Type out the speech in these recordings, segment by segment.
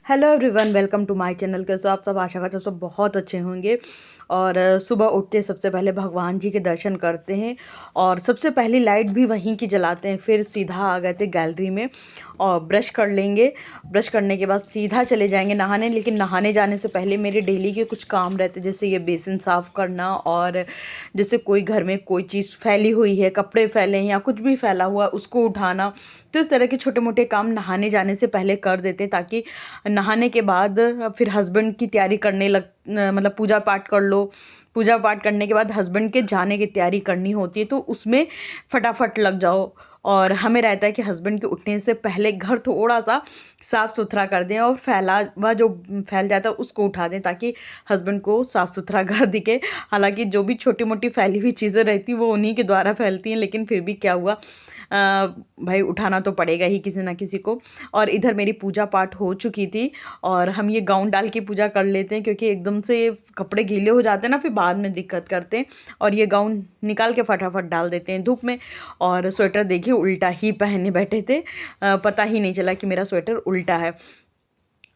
Hello everyone, welcome to my channel. कैसे हो आप सब? आशा करते हो सब बहुत अच्छे होंगे। और सुबह उठते सबसे पहले भगवान जी के दर्शन करते हैं और सबसे पहली लाइट भी वहीं की जलाते हैं। फिर सीधा आ गए थे गैलरी में और ब्रश कर लेंगे। ब्रश करने के बाद सीधा चले जाएंगे नहाने। लेकिन नहाने जाने से पहले मेरे डेली के कुछ काम रहते, जैसे ये बेसिन साफ़ करना, और जैसे कोई घर में कोई चीज़ फैली हुई है, कपड़े फैले हैं या कुछ भी फैला हुआ उसको उठाना। तो इस तरह के छोटे मोटे काम नहाने जाने से पहले कर देते हैं, ताकि नहाने के बाद फिर हस्बैंड की तैयारी करने मतलब पूजा पाठ कर लो। पूजा पाठ करने के बाद हस्बैंड के जाने की तैयारी करनी होती है, तो उसमें फटाफट लग जाओ। और हमें रहता है कि हस्बैंड के उठने से पहले घर थोड़ा सा साफ़ सुथरा कर दें और फैला हुआ जो फैल जाता है उसको उठा दें, ताकि हस्बैंड को साफ़ सुथरा घर दिखे। हालांकि जो भी छोटी मोटी फैली हुई चीज़ें रहती वो उन्हीं के द्वारा फैलती हैं, लेकिन फिर भी क्या हुआ, भाई उठाना तो पड़ेगा ही किसी ना किसी को। और इधर मेरी पूजा पाठ हो चुकी थी और हम ये गाउन डाल के पूजा कर लेते हैं, क्योंकि एकदम से कपड़े गीले हो जाते हैं ना, फिर बाद में दिक्कत करते हैं। और ये गाउन निकाल के फटाफट डाल देते हैं धूप में। और स्वेटर देखिए उल्टा ही पहने बैठे थे, पता ही नहीं चला कि मेरा स्वेटर उल्टा है।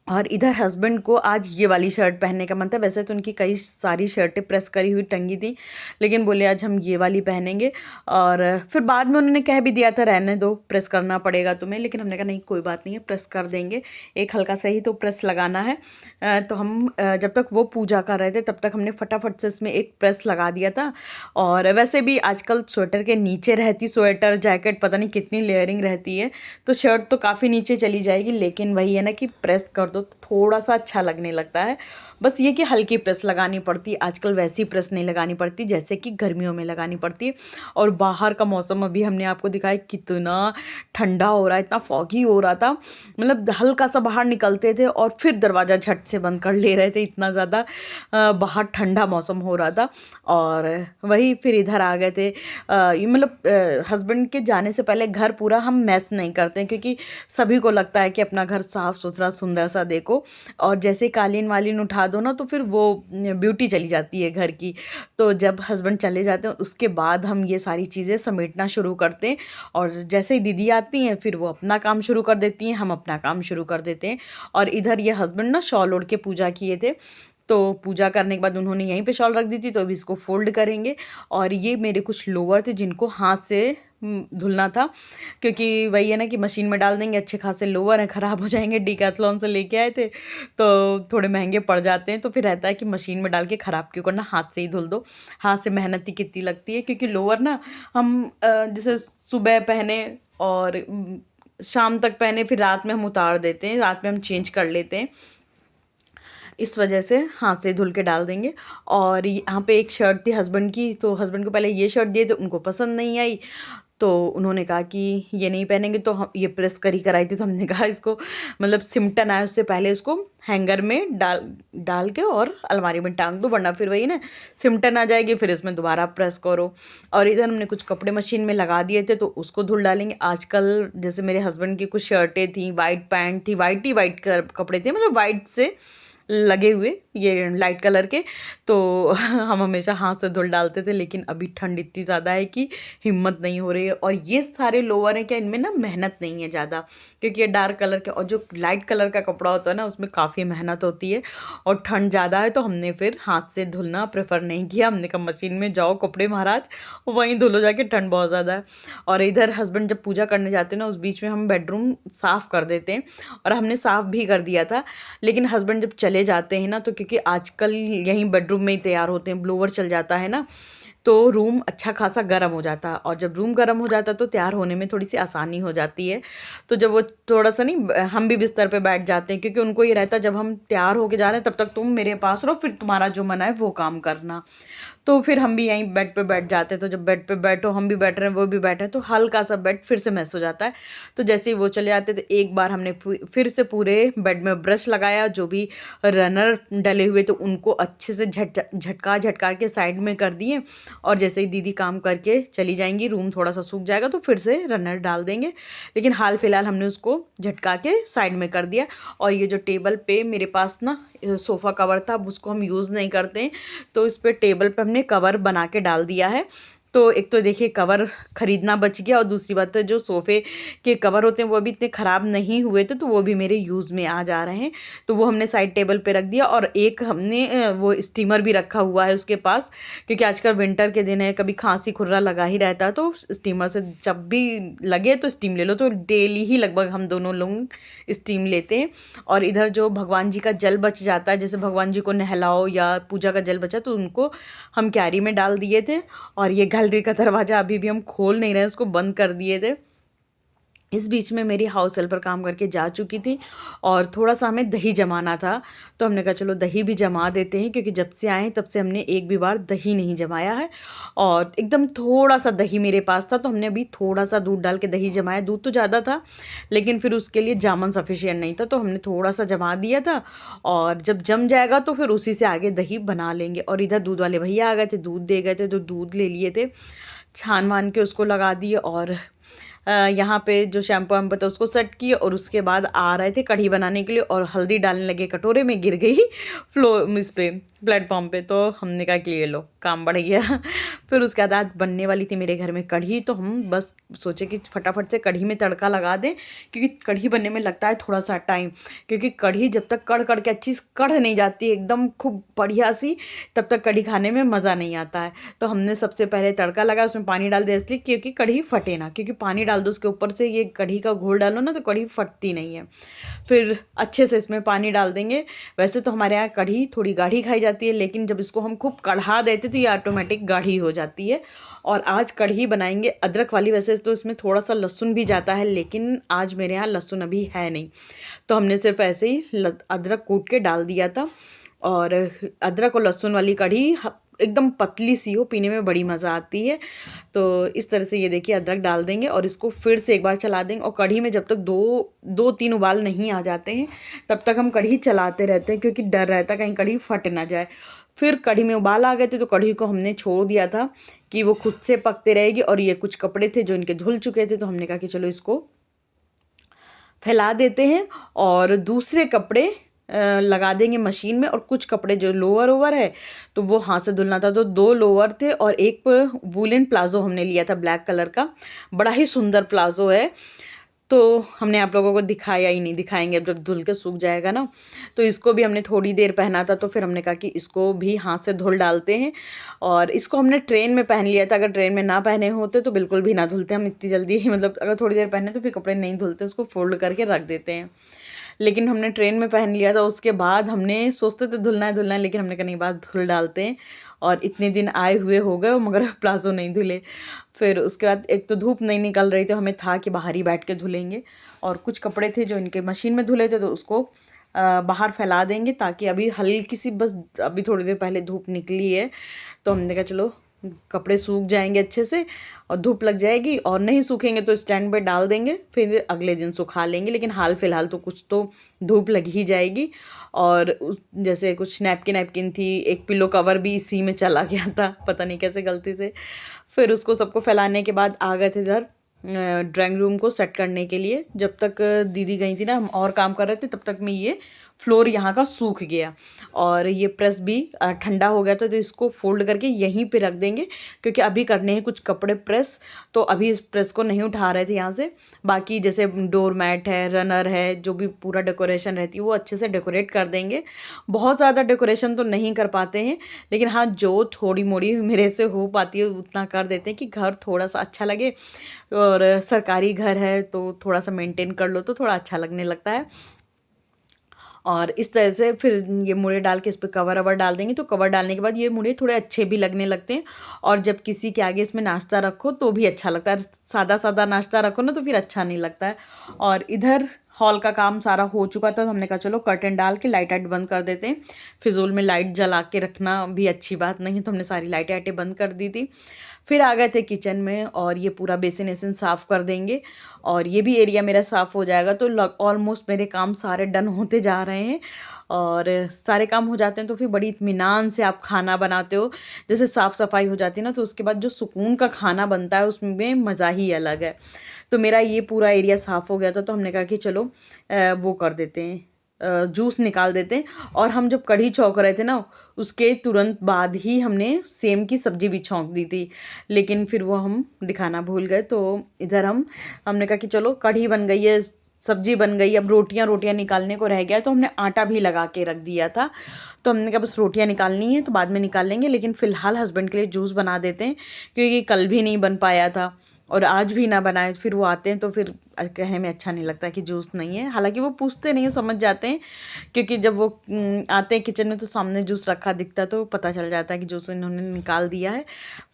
और इधर हस्बैंड को आज ये वाली शर्ट पहनने का मन था। वैसे तो उनकी कई सारी शर्टें प्रेस करी हुई टंगी थी, लेकिन बोले आज हम ये वाली पहनेंगे। और फिर बाद में उन्होंने कह भी दिया था रहने दो, प्रेस करना पड़ेगा तुम्हें, लेकिन हमने कहा नहीं कोई बात नहीं है, प्रेस कर देंगे। एक हल्का सा ही तो प्रेस लगाना है। तो हम जब तक वो पूजा कर रहे थे तब तक हमने फटाफट से इसमें एक प्रेस लगा दिया था। और वैसे भी आजकल स्वेटर के नीचे रहती, स्वेटर जैकेट पता नहीं कितनी लेयरिंग रहती है, तो शर्ट तो काफ़ी नीचे चली जाएगी। लेकिन वही है ना कि प्रेस कर दो तो थोड़ा सा अच्छा लगने लगता है। बस ये कि हल्की प्रेस लगानी पड़ती है आजकल, वैसी प्रेस नहीं लगानी पड़ती जैसे कि गर्मियों में लगानी पड़ती है। और बाहर का मौसम अभी हमने आपको दिखाया कितना ठंडा हो रहा है, इतना फॉगी हो रहा था। मतलब हल्का सा बाहर निकलते थे और फिर दरवाज़ा झट से बंद कर ले रहे थे, इतना ज़्यादा बाहर ठंडा मौसम हो रहा था। और वही फिर इधर आ गए थे। ये मतलब हस्बैंड के जाने से पहले घर पूरा हम मैस नहीं करते हैं, क्योंकि सभी को लगता है कि अपना घर साफ़ सुथरा सुंदर सा देखो। और जैसे कालीन वालीन उठा दो ना, तो फिर वो ब्यूटी चली जाती है घर की। तो जब हस्बैंड चले जाते हैं उसके बाद हम ये सारी चीज़ें समेटना शुरू करते हैं। और जैसे ही दीदी आती हैं फिर वो अपना काम शुरू कर देती हैं, हम अपना काम शुरू कर देते हैं। और इधर ये हस्बैंड ना शॉल ओढ़ के पूजा किए थे, तो पूजा करने के बाद उन्होंने यहीं पे शॉल रख दी थी, तो अभी इसको फोल्ड करेंगे। और ये मेरे कुछ लोअर थे जिनको हाथ से धुलना था, क्योंकि वही है ना कि मशीन में डाल देंगे, अच्छे खासे लोअर हैं, ख़राब हो जाएंगे, डिकैथलॉन से लेके आए थे तो थोड़े महंगे पड़ जाते हैं। तो फिर रहता है कि मशीन में डाल के ख़राब क्यों करना, हाथ से ही धुल दो। हाथ से मेहनत ही कितनी लगती है, क्योंकि लोअर ना हम जैसे सुबह पहने और शाम तक पहने, फिर रात में हम उतार देते हैं, रात में हम चेंज कर लेते हैं। इस वजह से हाथ से धुल के डाल देंगे। और यहाँ पे एक शर्ट थी हस्बैंड की, तो हस्बैंड को पहले ये शर्ट दिए थे, उनको पसंद नहीं आई, तो उन्होंने कहा कि ये नहीं पहनेंगे। तो हम ये प्रेस करी कराई थी, तो हमने कहा इसको मतलब सिमटन आए उससे पहले इसको हैंगर में डाल डाल के और अलमारी में टांग दो, वरना फिर वही ना सिमटन आ जाएगी, फिर इसमें दोबारा प्रेस करो। और इधर हमने कुछ कपड़े मशीन में लगा दिए थे, तो उसको धुल डालेंगे। आजकल जैसे मेरे हस्बैंड की कुछ शर्टें थी, वाइट पैंट थी, वाइट ही वाइट कपड़े थे, मतलब वाइट से लगे हुए ये लाइट कलर के, तो हम हमेशा हाथ से धुल डालते थे। लेकिन अभी ठंड इतनी ज़्यादा है कि हिम्मत नहीं हो रही है। और ये सारे लोअर हैं क्या, इनमें ना मेहनत नहीं है ज़्यादा, क्योंकि ये डार्क कलर के, और जो लाइट कलर का कपड़ा होता है ना उसमें काफ़ी मेहनत होती है और ठंड ज़्यादा है, तो हमने फिर हाथ से धुलना प्रेफर नहीं किया। हमने कहा मशीन में जाओ कपड़े महाराज, वहीं धुलो जाके, ठंड बहुत ज़्यादा है। और इधर हस्बैंड जब पूजा करने जाते हैं ना, उस बीच में हम बेडरूम साफ़ कर देते हैं, और हमने साफ़ भी कर दिया था। लेकिन हस्बैंड जब चले जाते हैं ना, तो क्योंकि आजकल यहीं बेडरूम में ही तैयार होते हैं, ब्लोअर चल जाता है ना, तो रूम अच्छा खासा गर्म हो जाता है। और जब रूम गर्म हो जाता है तो तैयार होने में थोड़ी सी आसानी हो जाती है। तो जब वो थोड़ा सा नहीं, हम भी बिस्तर पे बैठ जाते हैं, क्योंकि उनको ये रहता है जब हम तैयार होके जा रहे हैं तब तक तुम मेरे पास रहो, फिर तुम्हारा जो मन है वो काम करना। तो फिर हम भी यहीं बेड पे बैठ जाते हैं। तो जब बेड पे बैठो, हम भी बैठ रहे हैं वो भी बैठे हैं, तो हल्का सा बेड फिर से मैस हो जाता है। तो जैसे ही वो चले जाते तो एक बार हमने फिर से पूरे बेड में ब्रश लगाया, जो भी रनर डले हुए तो उनको अच्छे से झटका झटका के साइड में कर दिए। और जैसे ही दीदी काम करके चली जाएंगी, रूम थोड़ा सा सूख जाएगा तो फिर से रनर डाल देंगे। लेकिन हाल फिलहाल हमने उसको झटका के साइड में कर दिया। और ये जो टेबल पे मेरे पास ना सोफ़ा कवर था, अब उसको हम यूज़ नहीं करते हैं, तो इस पर टेबल पे हमने कवर बना के डाल दिया है। तो एक तो देखिए कवर ख़रीदना बच गया, और दूसरी बात तो जो सोफ़े के कवर होते हैं वो अभी इतने ख़राब नहीं हुए थे, तो वो भी मेरे यूज़ में आ जा रहे हैं। तो वो हमने साइड टेबल पे रख दिया, और एक हमने वो स्टीमर भी रखा हुआ है उसके पास, क्योंकि आजकल विंटर के दिन है, कभी खांसी खुर्रा लगा ही रहता है, तो स्टीमर से जब भी लगे तो स्टीम ले लो। तो डेली ही लगभग हम दोनों लोग स्टीम लेते हैं। और इधर जो भगवान जी का जल बच जाता है, जैसे भगवान जी को नहलाओ या पूजा का जल बचा तो उनको हम क्यारी में डाल दिए थे। और ये गैलरी का दरवाज़ा अभी भी हम खोल नहीं रहे, उसको बंद कर दिए थे। इस बीच में मेरी हाउस हेल्पर काम करके जा चुकी थी, और थोड़ा-सा हमें दही जमाना था, तो हमने कहा चलो दही भी जमा देते हैं, क्योंकि जब से आए हैं तब से हमने एक भी बार दही नहीं जमाया है। और एकदम थोड़ा-सा दही मेरे पास था, तो हमने अभी थोड़ा-सा दूध डाल के दही जमाया। दूध तो ज़्यादा था, लेकिन फिर उसके लिए जामन सफिशिएंट नहीं था, तो हमने थोड़ा-सा जमा दिया था, और जब जम जाएगा तो फिर उसी से आगे दही बना लेंगे। और इधर दूध वाले भैया आ गए थे, दूध दे गए थे, तो दूध ले लिए थे, छान-वान के उसको लगा दिए, और यहाँ पे जो शैम्पू वैम्पू था उसको सेट किए, और उसके बाद आ रहे थे कढ़ी बनाने के लिए, और हल्दी डालने लगे कटोरे में, गिर गई इस पे प्लेटफॉर्म पे, तो हमने कहा कि ये लो काम बढ़ गया। फिर उसके बाद आज बनने वाली थी मेरे घर में कढ़ी, तो हम बस सोचे कि फटाफट से कढ़ी में तड़का लगा दें, क्योंकि कढ़ी बनने में लगता है थोड़ा सा टाइम, क्योंकि कढ़ी जब तक कढ़ कढ़ के अच्छी कढ़ नहीं जाती एकदम खूब बढ़िया सी, तब तक कढ़ी खाने में मज़ा नहीं आता है। तो हमने सबसे पहले तड़का लगाया, उसमें पानी डाल दिया, इसलिए क्योंकि कढ़ी फटे ना, क्योंकि पानी डाल दो उसके ऊपर से, ये कढ़ी का घोल डालो ना तो कढ़ी फटती नहीं है। फिर अच्छे से इसमें पानी डाल देंगे। वैसे तो हमारे यहाँ कढ़ी थोड़ी गाढ़ी खाई जाती है, लेकिन जब इसको हम खूब कढ़ा देते तो ये ऑटोमेटिक गाढ़ी हो जाती है। और आज कढ़ी बनाएंगे अदरक वाली। वैसे तो इसमें थोड़ा सा लहसुन भी जाता है, लेकिन आज मेरे यहाँ लहसुन अभी है नहीं, तो हमने सिर्फ ऐसे ही अदरक कूट के डाल दिया था। और अदरक और लहसुन वाली कढ़ी एकदम पतली सी हो, पीने में बड़ी मज़ा आती है। तो इस तरह से ये देखिए अदरक डाल देंगे, और इसको फिर से एक बार चला देंगे। और कढ़ी में जब तक दो तीन उबाल नहीं आ जाते हैं तब तक हम कढ़ी चलाते रहते हैं, क्योंकि डर रहता है कहीं कढ़ी फट ना जाए। फिर कढ़ी में उबाल आ गए थे, तो कढ़ी को हमने छोड़ दिया था कि वो खुद से पकते रहेगी। और ये कुछ कपड़े थे जो इनके धुल चुके थे, तो हमने कहा कि चलो इसको फैला देते हैं, और दूसरे कपड़े लगा देंगे मशीन में। और कुछ कपड़े जो लोअर ओवर है तो वो हाथ से धुलना था, तो 2 लोअर थे और एक वूलन प्लाज़ो हमने लिया था ब्लैक कलर का, बड़ा ही सुंदर प्लाज़ो है। तो हमने आप लोगों को दिखाया ही नहीं, दिखाएंगे अब जब धुल के सूख जाएगा ना। तो इसको भी हमने थोड़ी देर पहना था, तो फिर हमने कहा कि इसको भी हाथ से धुल डालते हैं। और इसको हमने ट्रेन में पहन लिया था, अगर ट्रेन में ना पहने होते तो बिल्कुल भी ना धुलते हम इतनी जल्दी ही, मतलब अगर थोड़ी देर पहने तो फिर कपड़े नहीं धुलते, उसको फोल्ड करके रख देते हैं। लेकिन हमने ट्रेन में पहन लिया था, उसके बाद हमने सोचते थे धुलना है, लेकिन हमने कहा नहीं, बाद धुल डालते हैं। और इतने दिन आए हुए हो गए मगर प्लाज़ो नहीं धुले। फिर उसके बाद एक तो धूप नहीं निकल रही, तो हमें था कि बाहर ही बैठ के धुलेंगे। और कुछ कपड़े थे जो इनके मशीन में धुले थे, तो उसको बाहर फैला देंगे, ताकि अभी हल्की सी बस अभी थोड़ी देर पहले धूप निकली है, तो हमने कहा चलो कपड़े सूख जाएंगे अच्छे से, और धूप लग जाएगी। और नहीं सूखेंगे तो स्टैंड पे डाल देंगे, फिर अगले दिन सुखा लेंगे। लेकिन हाल फिलहाल तो कुछ तो धूप लग ही जाएगी। और जैसे कुछ नैपकिन वैपकिन थी, एक पिलो कवर भी इसी में चला गया था, पता नहीं कैसे गलती से। फिर उसको सबको फैलाने के बाद आ गए थे इधर ड्राइंग रूम को सेट करने के लिए। जब तक दीदी गई थी ना, हम और काम कर रहे थे, तब तक में ये फ्लोर यहाँ का सूख गया, और ये प्रेस भी ठंडा हो गया था। तो इसको फोल्ड करके यहीं पे रख देंगे, क्योंकि अभी करने हैं कुछ कपड़े प्रेस, तो अभी इस प्रेस को नहीं उठा रहे थे यहाँ से। बाकी जैसे डोर मैट है, रनर है, जो भी पूरा डेकोरेशन रहती है वो अच्छे से डेकोरेट कर देंगे। बहुत ज़्यादा डेकोरेशन तो नहीं कर पाते हैं, लेकिन हाँ जो थोड़ी मोड़ी मेरे से हो पाती है उतना कर देते हैं, कि घर थोड़ा सा अच्छा लगे। और सरकारी घर है तो थोड़ा सा मेंटेन कर लो तो थोड़ा अच्छा लगने लगता है। और इस तरह से फिर ये मुड़े डाल के इस पर कवर ववर डाल देंगे, तो कवर डालने के बाद ये मुड़े थोड़े अच्छे भी लगने लगते हैं। और जब किसी के आगे इसमें नाश्ता रखो तो भी अच्छा लगता है, सादा सादा नाश्ता रखो ना तो फिर अच्छा नहीं लगता है। और इधर हॉल का काम सारा हो चुका था, तो हमने कहा चलो कर्टन डाल के लाइट वाइट बंद कर देते हैं। फिजूल में लाइट जला के रखना भी अच्छी बात नहीं है, तो हमने सारी लाइटें वाइटें बंद कर दी थी। फिर आ गए थे किचन में, और ये पूरा बेसिन वेसिन साफ़ कर देंगे, और ये भी एरिया मेरा साफ़ हो जाएगा। तो ऑलमोस्ट मेरे काम सारे डन होते जा रहे हैं, और सारे काम हो जाते हैं तो फिर बड़ी इत्मीनान से आप खाना बनाते हो। जैसे साफ़ सफाई हो जाती है ना, तो उसके बाद जो सुकून का खाना बनता है उसमें मज़ा ही अलग है। तो मेरा ये पूरा एरिया साफ़ हो गया था, तो हमने कहा कि चलो वो कर देते हैं, जूस निकाल देते हैं। और हम जब कढ़ी छौंक रहे थे ना, उसके तुरंत बाद ही हमने सेम की सब्ज़ी भी छौंक दी थी, लेकिन फिर वो हम दिखाना भूल गए। तो इधर हमने कहा कि चलो कढ़ी बन गई है, सब्जी बन गई, अब रोटियां निकालने को रह गया, तो हमने आटा भी लगा के रख दिया था। तो हमने कहा बस रोटियां निकालनी है तो बाद में निकाल लेंगे, लेकिन फ़िलहाल हस्बैंड के लिए जूस बना देते हैं, क्योंकि कल भी नहीं बन पाया था और आज भी ना बनाए, फिर वो आते हैं तो फिर कहने में अच्छा नहीं लगता कि जूस नहीं है। हालांकि वो पूछते नहीं है, समझ जाते हैं, क्योंकि जब वो आते हैं किचन में तो सामने जूस रखा दिखता है तो पता चल जाता है कि जूस इन्होंने निकाल दिया है।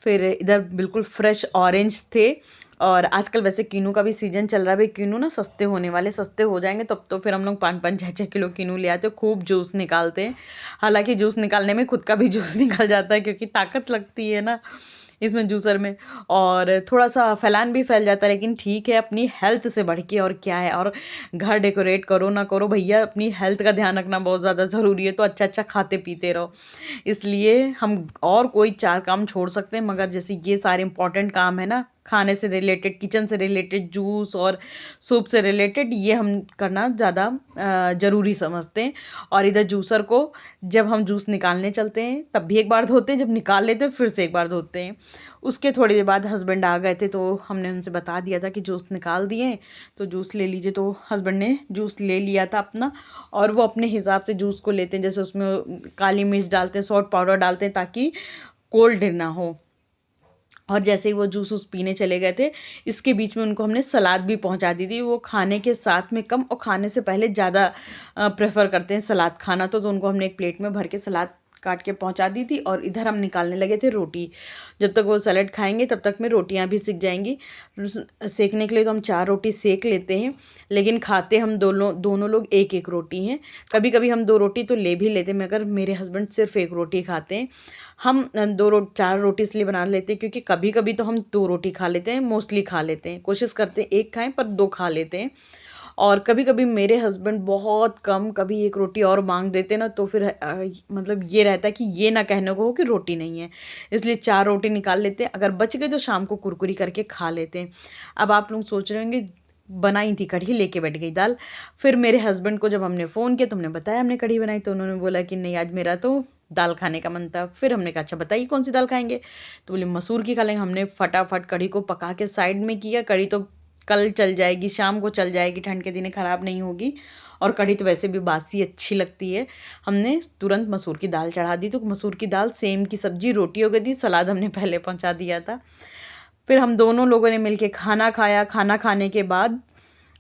फिर इधर बिल्कुल फ्रेश ऑरेंज थे, और आजकल वैसे कीनू का भी सीज़न चल रहा है। भाई कीनू ना सस्ते होने वाले, सस्ते हो जाएंगे तब तो फिर हम लोग 5-5 6-6 किलो कीनू ले आते, खूब जूस निकालते हैं। हालांकि जूस निकालने में खुद का भी जूस निकल जाता है, क्योंकि ताकत लगती है ना इसमें जूसर में, और थोड़ा सा फैलान भी फैल जाता है, लेकिन ठीक है, अपनी हेल्थ से बढ़ के और क्या है। और घर डेकोरेट करो ना करो भैया, अपनी हेल्थ का ध्यान रखना बहुत ज़्यादा ज़रूरी है, तो अच्छा अच्छा खाते पीते रहो। इसलिए हम और कोई 4 काम छोड़ सकते हैं, मगर जैसे ये सारे इंपॉर्टेंट काम है ना, खाने से रिलेटेड, किचन से रिलेटेड, जूस और सूप से रिलेटेड, ये हम करना ज़्यादा ज़रूरी समझते हैं। और इधर जूसर को जब हम जूस निकालने चलते हैं तब भी एक बार धोते हैं, जब निकाल लेते हैं फिर से एक बार धोते हैं। उसके थोड़ी देर बाद हस्बैंड आ गए थे, तो हमने उनसे बता दिया था कि जूस निकाल दिए तो जूस ले लीजिए। तो हस्बैंड ने जूस ले लिया था अपना, और वो अपने हिसाब से जूस को लेते हैं, जैसे उसमें काली मिर्च डालते हैं, सॉल्ट पाउडर डालते हैं, ताकि कोल्ड ना हो। और जैसे ही वो जूस पीने चले गए थे, इसके बीच में उनको हमने सलाद भी पहुंचा दी थी। वो खाने के साथ में कम और खाने से पहले ज़्यादा प्रेफर करते हैं सलाद खाना, तो उनको हमने एक प्लेट में भर के सलाद काट के पहुंचा दी थी। और इधर हम निकालने लगे थे रोटी। जब तक वो सलाद खाएंगे तब तक में रोटियां भी सिक जाएंगी। सेकने के लिए तो हम 4 रोटी सेक लेते हैं, लेकिन खाते हम दोनों लोग एक एक रोटी हैं। कभी कभी हम 2 रोटी तो ले भी लेते हैं, मगर मेरे हस्बैंड सिर्फ 1 रोटी खाते हैं। हम 4 रोटी इसलिए बना लेते हैं क्योंकि कभी कभी तो हम 2 रोटी खा लेते हैं, मोस्टली खा लेते हैं, कोशिश करते हैं 1 खाएं पर 2 खा लेते हैं। और कभी कभी मेरे हस्बैंड बहुत कम, कभी 1 रोटी और मांग देते हैं ना, तो फिर मतलब ये रहता है कि ये ना कहने को हो कि रोटी नहीं है, इसलिए 4 रोटी निकाल लेते हैं। अगर बच गए तो शाम को कुरकुरी करके खा लेते हैं। अब आप लोग सोच रहे होंगे, बनाई थी कढ़ी, लेके बैठ गई दाल। फिर मेरे हस्बैंड को जब हमने फ़ोन किया तो हमने बताया हमने कढ़ी बनाई, तो उन्होंने बोला कि नहीं आज मेरा तो दाल खाने का मन था। फिर हमने कहा अच्छा बताइए कौन सी दाल खाएंगे, तो बोले मसूर की खा लेंगे। हमने फटाफट कढ़ी को पका के साइड में किया। कढ़ी तो कल चल जाएगी, शाम को चल जाएगी, ठंड के दिन ख़राब नहीं होगी, और कढ़ी तो वैसे भी बासी अच्छी लगती है। हमने तुरंत मसूर की दाल चढ़ा दी, तो मसूर की दाल, सेम की सब्जी, रोटी हो गई थी, सलाद हमने पहले पहुंचा दिया था। फिर हम दोनों लोगों ने मिलके खाना खाया। खाना खाने के बाद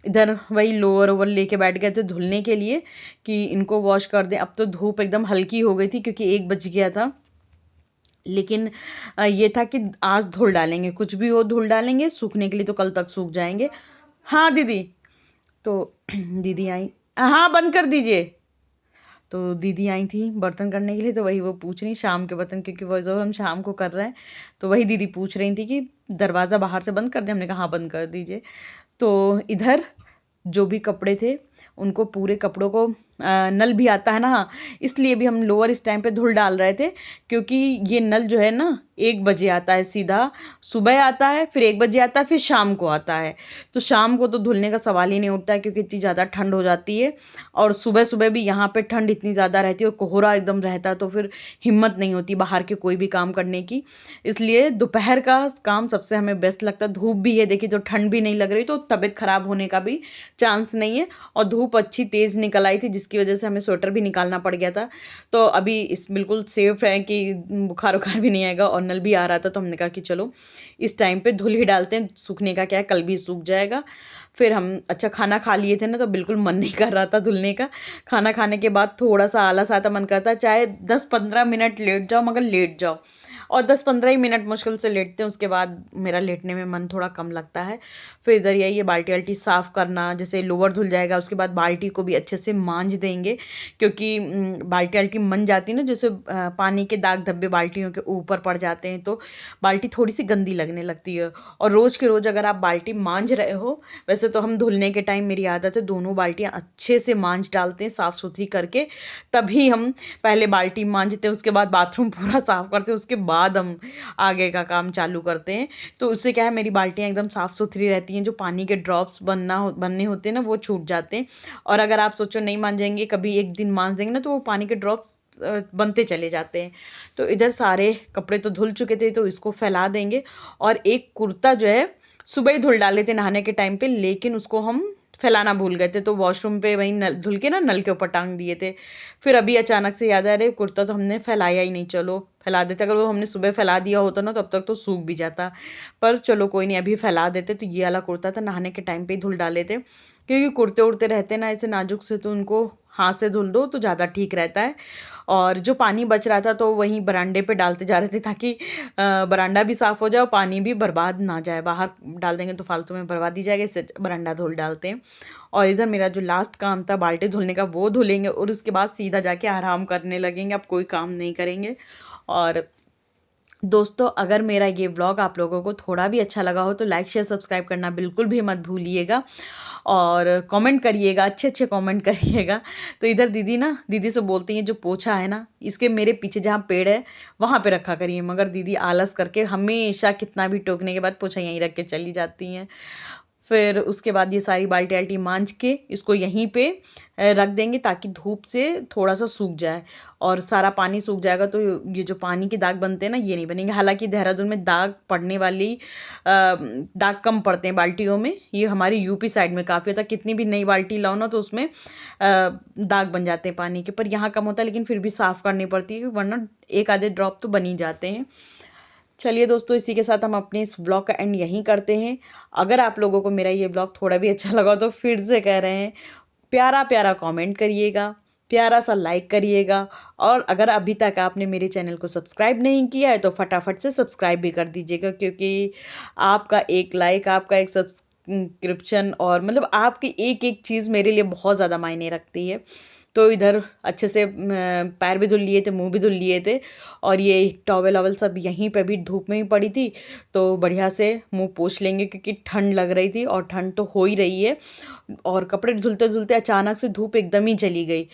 इधर वही लोअर ओवर लेके बैठ गए थे धुलने के लिए कि इनको वॉश कर दें। अब तो धूप एकदम हल्की हो गई थी क्योंकि 1 बज गया था, लेकिन ये था कि आज धुल डालेंगे, कुछ भी हो धुल डालेंगे, सूखने के लिए तो कल तक सूख जाएंगे। हाँ दीदी। तो दीदी आई, हाँ बंद कर दीजिए। तो दीदी आई थी बर्तन करने के लिए, तो वही वो पूछ रही शाम के बर्तन, क्योंकि वो जो हम शाम को कर रहे हैं, तो वही दीदी पूछ रही थी कि दरवाज़ा बाहर से बंद कर दें। हमने कहा हाँ बंद कर दीजिए। तो इधर जो भी कपड़े थे उनको, पूरे कपड़ों को नल भी आता है ना, हाँ, इसलिए भी हम लोअर इस टाइम पे धुल डाल रहे थे, क्योंकि ये नल जो है ना 1 बजे आता है, सीधा सुबह आता है, फिर 1 बजे आता है, फिर शाम को आता है। तो शाम को तो धुलने का सवाल ही नहीं उठता है, क्योंकि इतनी ज़्यादा ठंड हो जाती है, और सुबह सुबह भी यहाँ पे ठंड इतनी ज़्यादा रहती है और कोहरा एकदम रहता है, तो फिर हिम्मत नहीं होती बाहर के कोई भी काम करने की। इसलिए दोपहर का काम सबसे हमें बेस्ट लगता है। धूप भी है, देखिए, जो ठंड भी नहीं लग रही, तो तबीयत ख़राब होने का भी चांस नहीं है। और धूप अच्छी तेज़ निकल आई थी, जिसकी वजह से हमें स्वेटर भी निकालना पड़ गया था। तो अभी इस बिल्कुल सेफ है कि बुखार उखार भी नहीं आएगा, और नल भी आ रहा था, तो हमने कहा कि चलो इस टाइम पे धुल ही डालते हैं, सूखने का क्या है, कल भी सूख जाएगा। फिर हम अच्छा खाना खा लिए थे ना, तो बिल्कुल मन नहीं कर रहा था धुलने का। खाना खाने के बाद थोड़ा सा आलस आता, मन करता है चाहे 10-15 मिनट लेट जाओ, मगर लेट जाओ। और 10-15 ही मिनट मुश्किल से लेटते हैं, उसके बाद मेरा लेटने में मन थोड़ा कम लगता है। फिर इधर यही ये बाल्टी वाल्टी साफ़ करना, जैसे लोअर धुल जाएगा उसके बाद बाल्टी को भी अच्छे से मांज देंगे, क्योंकि बाल्टी वाल्टी मन जाती है ना, जैसे पानी के दाग धब्बे बाल्टियों के ऊपर पड़ जाते हैं, तो बाल्टी थोड़ी सी गंदी लगने लगती है। और रोज़ के रोज़ अगर आप बाल्टी मांज रहे हो, वैसे तो हम धुलने के टाइम, मेरी आदत है, दोनों बाल्टियाँ अच्छे से मांज डालते हैं साफ़ सुथरी करके, तभी हम पहले बाल्टी मांजते हैं, उसके बाद बाथरूम पूरा साफ़ करते हैं, उसके बाद बाद हम आगे का काम चालू करते हैं। तो उससे क्या है, मेरी बाल्टियाँ एकदम साफ़ सुथरी रहती हैं, जो पानी के ड्रॉप्स बनने होते हैं ना, वो छूट जाते हैं। और अगर आप सोचो नहीं मांजेंगे, कभी एक दिन मांज देंगे ना, तो वो पानी के ड्रॉप्स बनते चले जाते हैं। तो इधर सारे कपड़े तो धुल चुके थे, तो इसको फैला देंगे। और एक कुर्ता जो है सुबह ही धुल डाले थे नहाने के टाइम पे, लेकिन उसको हम फैलाना भूल गए थे, तो वॉशरूम पे वहीं नल धुल के ना नल के ऊपर टांग दिए थे। फिर अभी अचानक से याद आ रहा है, कुर्ता तो हमने फैलाया ही नहीं, चलो फैला देते। अगर वो हमने सुबह फैला दिया होता ना, तब तक तो सूख भी जाता। पर चलो कोई नहीं, अभी फैला देते। तो ये वाला कुर्ता था, नहाने के टाइम पे ही धुल डाले थे, क्योंकि कुर्ते उड़ते रहते ना ऐसे नाजुक से, तो उनको हाथ से धुल दो तो ज़्यादा ठीक रहता है। और जो पानी बच रहा था तो वहीं बरांडे पे डालते जा रहे थे, ताकि बरांडा भी साफ़ हो जाए और पानी भी बर्बाद ना जाए। बाहर डाल देंगे तो फालतू में बर्बाद ही जाएगा, इससे बरांडा धुल डालते हैं। और इधर मेरा जो लास्ट काम था बाल्टी धुलने का, वो धुलेंगे और उसके बाद सीधा जाके आराम करने लगेंगे। अब कोई काम नहीं करेंगे। और दोस्तों, अगर मेरा ये व्लॉग आप लोगों को थोड़ा भी अच्छा लगा हो तो लाइक शेयर सब्सक्राइब करना बिल्कुल भी मत भूलिएगा। और कमेंट करिएगा, अच्छे अच्छे कमेंट करिएगा। तो इधर दीदी से बोलती हैं, जो पोछा है ना, इसके मेरे पीछे जहाँ पेड़ है वहाँ पे रखा करिए। मगर दीदी आलस करके हमेशा कितना भी टोकने के बाद पोछा यहीं रख के चली जाती हैं। फिर उसके बाद ये सारी बाल्टी आल्टी मांज के इसको यहीं पे रख देंगे, ताकि धूप से थोड़ा सा सूख जाए। और सारा पानी सूख जाएगा तो ये जो पानी के दाग बनते हैं ना, ये नहीं बनेंगे। हालांकि देहरादून में दाग पड़ने वाली दाग कम पड़ते हैं बाल्टियों में, ये हमारी यूपी साइड में काफ़ी होता है। कितनी भी नई बाल्टी लाओ ना, तो उसमें दाग बन जाते हैं पानी के। पर यहाँ कम होता है, लेकिन फिर भी साफ़ करनी पड़ती है, वरना एक आधे ड्रॉप तो बन ही जाते हैं। चलिए दोस्तों, इसी के साथ हम अपने इस ब्लॉग का एंड यहीं करते हैं। अगर आप लोगों को मेरा ये ब्लॉग थोड़ा भी अच्छा लगा तो फिर से कह रहे हैं, प्यारा प्यारा कमेंट करिएगा, प्यारा सा लाइक करिएगा। और अगर अभी तक आपने मेरे चैनल को सब्सक्राइब नहीं किया है तो फटाफट से सब्सक्राइब भी कर दीजिएगा, क्योंकि आपका एक लाइक, आपका एक सब्सक्रिप्शन, और मतलब आपकी एक एक चीज़ मेरे लिए बहुत ज़्यादा मायने रखती है। तो इधर अच्छे से पैर भी धुल लिए थे, मुंह भी धुल लिए थे, और ये टॉवल वॉवल सब यहीं पे भी धूप में ही पड़ी थी, तो बढ़िया से मुंह पोंछ लेंगे, क्योंकि ठंड लग रही थी और ठंड तो हो ही रही है। और कपड़े धुलते धुलते अचानक से धूप एकदम ही चली गई,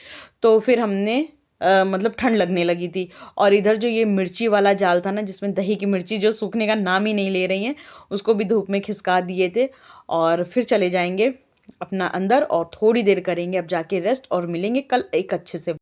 तो फिर हमने मतलब ठंड लगने लगी थी। और इधर जो ये मिर्ची वाला जाल था ना, जिसमें दही की मिर्ची जो सूखने का नाम ही नहीं ले रही हैं, उसको भी धूप में खिसका दिए थे। और फिर चले जाएंगे अपना अंदर और थोड़ी देर करेंगे अब जाके रेस्ट, और मिलेंगे कल एक अच्छे से